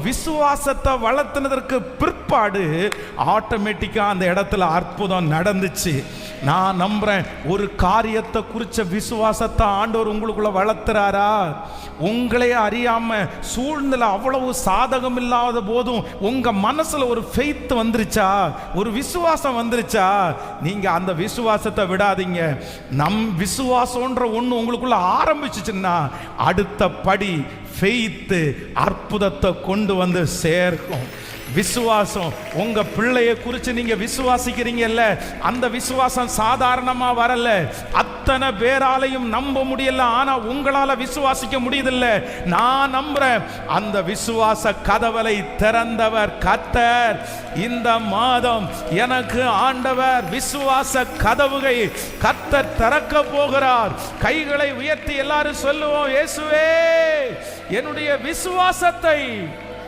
விசுவாசத்தை வளர்த்துனதற்கு பிற்பாடு ஆட்டோமேட்டிக்கா அந்த இடத்துல அற்புதம் நடந்துச்சு. நான் நம்புறேன், ஒரு காரியத்தை குறிச்ச விசுவாசத்தை ஆண்டவர் உங்களுக்குள்ள வளர்த்துறாரா? உங்களே அறியாம சூழ்நிலை அவ்வளவு சாதகம் இல்லாத போதும் உங்க மனசுல ஒரு ஃபெய்த் வந்துருச்சா, ஒரு விசுவாசம் வந்துருச்சா? நீங்க அந்த விசுவாசத்தை விடாதீங்க. நம் விசுவாசம்ன்ற ஒண்ணு உங்களுக்குள்ள ஆரம்பிச்சுச்சுன்னா அடுத்த படி ஃபெய்த் அற்புதத்தை கொண்டு வந்து சேர்க்கும். விசுவாசம், உங்க பிள்ளைய குறித்து நீங்க விசுவாசிக்கிறீங்கல்ல, அந்த விசுவாசம் சாதாரணமா வரல. அத்தனை பேராலையும் நம்ப முடியல, ஆனா உங்களால விசுவாசிக்க முடியுதில்ல. நான் நம்புறேன், அந்த விசுவாச கதவலை திறந்தவர் கர்த்தர். இந்த மாதம் எனக்கு ஆண்டவர் விசுவாச கதவுகை கர்த்தர் திறக்க போகிறார். கைகளை உயர்த்தி எல்லாரும் சொல்லுவோம், இயேசுவே என்னுடைய விசுவாசத்தை